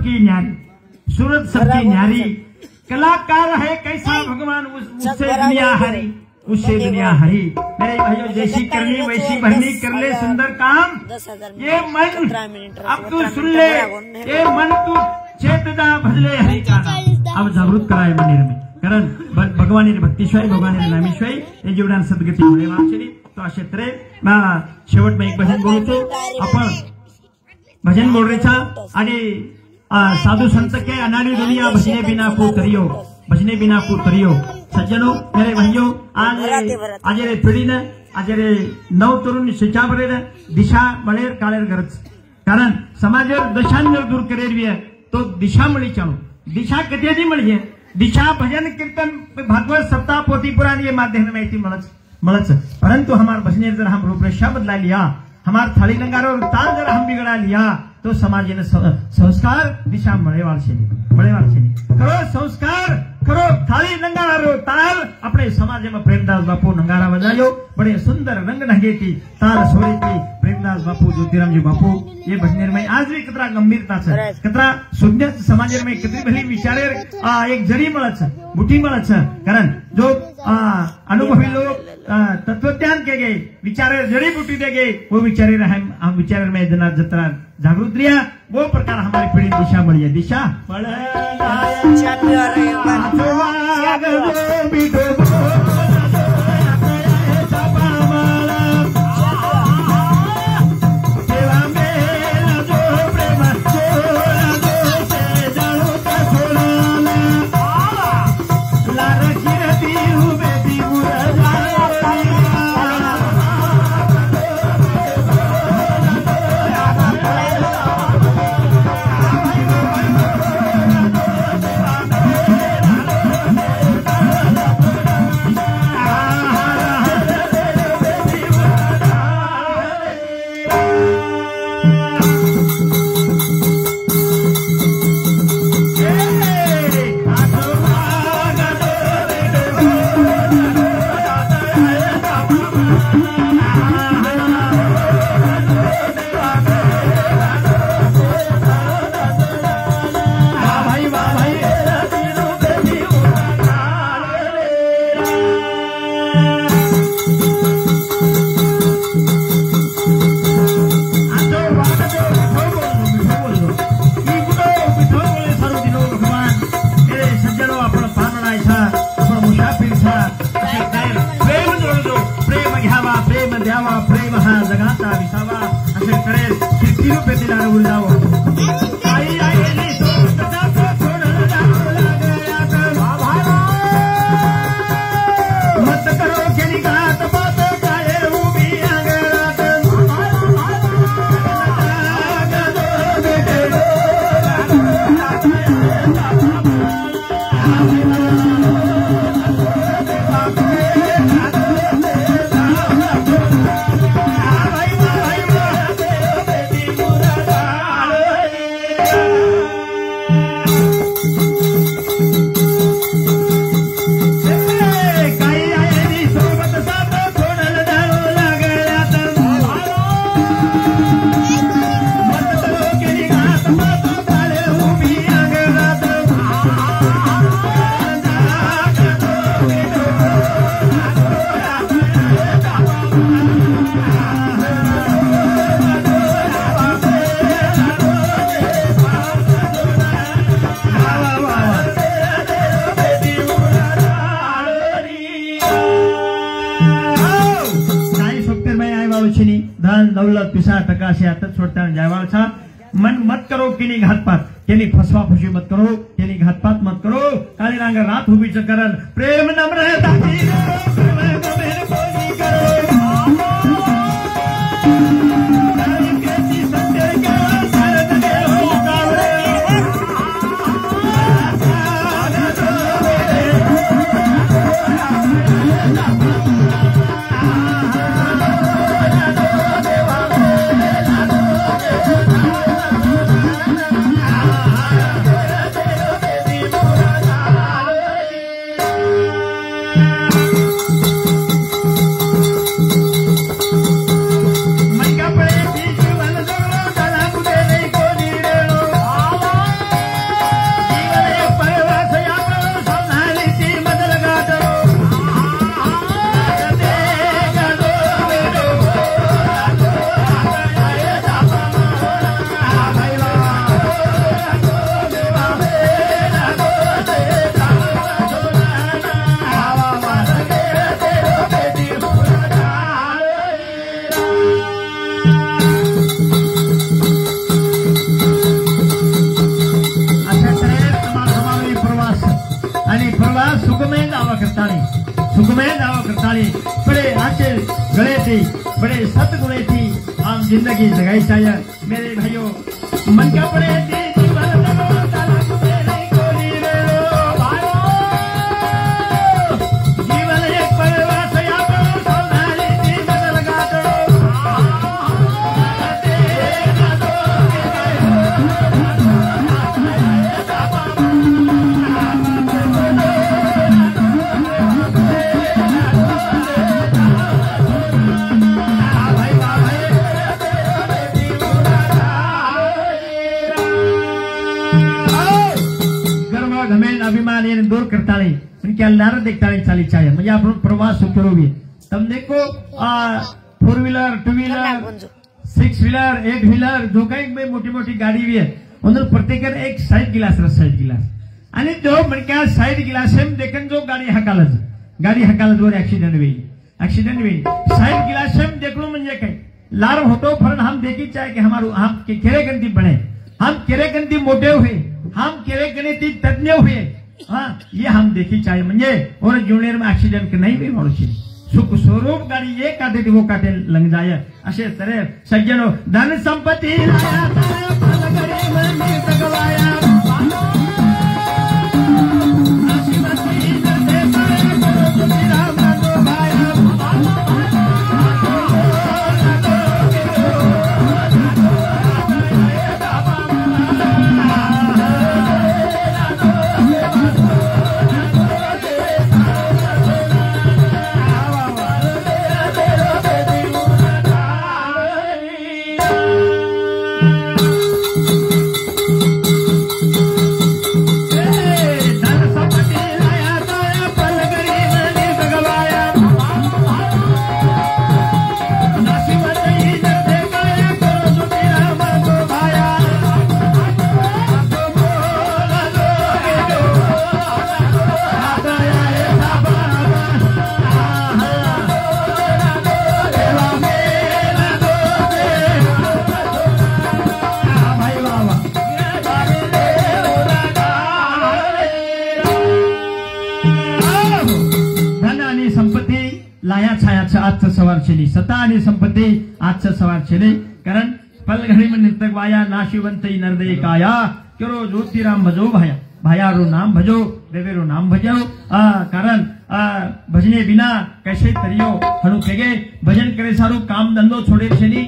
सबकी न्यारी, सूरत सबकी न्यारी, कलाकार है कैसा भगवान उससे दुनिया हरी, उससे दुनिया हरी। मेरे भाइयों, जैसी करनी वैसी भरनी, कर ले सुंदर काम, ये मन अब तू सुन ले, ये मन तू चेतदा भजले हरी का नाम। अब जागृत कराय मंदिर में, कारण भगवान भक्तीशिवाय भगवान नामीशिवाय हे जीवनात सद्गती होणे वाचली। तो अशा तऱ्हे शेवट में एक भजन बोलतो आपण, भजन बोल रेचा आणि साधु संत के अनाड़ी दुनिया भजने बिना को तरियो, भजने बिना को तरियो। सज्जनों, मेरे भाइयों, आज रे पीढ़ी ने आज रे नव तरुण शिक्षा बरे दिशा मळेर काळेर गरज, कारण समाजेर दशान दूर करेर तो दिशा मळी चालू, दिशा कधी मळी दिशा भजन कीर्तन भागवत सप्ताह पोथी पुराण ये माध्यम माहिती मळच, परंतु हमार भजनेर जर हम रूपरेखा बदला लिया, हमार थाली लंगार और ताल जर हम बिगड़ा लिया, तो समाज ने संस्कार दिशा मळेवाल से करो, संस्कार करो, थाली नंगारा ताल अपने समाज में प्रेमदास बापू नंगारा बजायो, बड़े सुंदर रंग ढंगेती ताल सोरेती प्रेमदास बापू, ज्योतिराम जी बापू। ये भजनेर में आज भी कतरा गंभीरता है, कतरा सुज्ञ समाज में कितनी भली विचारे एक जड़ी मळच, मुठी मळच, कारण जो अनुभवी लोग तत्वज्ञान के गए विचारे जड़ी बूटी दे गए, वो विचारे हम विचारे में जना जतरा जागृत रिया, वो प्रकार हमारी पीढ़ी दिशा मળી है, दिशा धन दौलत पिसा टका से आतत छोड़ता जायवाल छा मन मत करो किनी घातपात केनी फसवा फुशी मत करो केनी घातपात मत करो काली रंग रात हुबी चकरन प्रेम नम्र दाती प्रेम को मेरे बोली करो ताली बड़े आचे गले थी बड़े सतगुणे थी आम जिंदगी जगाई चाहिए मेरे भाइयों मन का पड़े थी अभिमान दूर करता अल्लाह देखता चाली चाहिए म्हणजे आपण प्रवास करोगे तम देखो 4 व्हीलर 2 व्हीलर 6 व्हीलर 8 व्हीलर जो काही मोटी मोटी गाड़ी भी है उन्होंने प्रत्येक एक साइड गिलास आणि जो म्हणजे साइड गिलास देखन जो गाड़ी हकालत वर एक्सीडेंट हुई साइड गिलास देखलो म्हणजे काय लार होतो फरन हम देखी चाहे कि हमारो हम केरे गंदी बने हम केरे गंदी मोटे हुए हम केरे गणिती तज्ञ हुए हाँ ये हम देखी चाहिए म्हणजे और जीवनेर में एक्सीडेंट नहीं भी मनुष्य सुख स्वरूप गाड़ी ये काटे वो काटे लंग जाए असे तरह सज्जनों धन संपत्ति लाया छायाचं आजचं सवार छेली सता आणि संपत्ती आजचं सवार छेले कारण पलघड़ी में नृतक वाया नाशिवंत नरदय काया करो ज्योतिराम भजो भाया भायारो नाम भजो देवेरो नाम भजो कारण भजने बिना कैसे तरियो हणु केगे भजन करे सारू काम धंधो छोड़े छेली।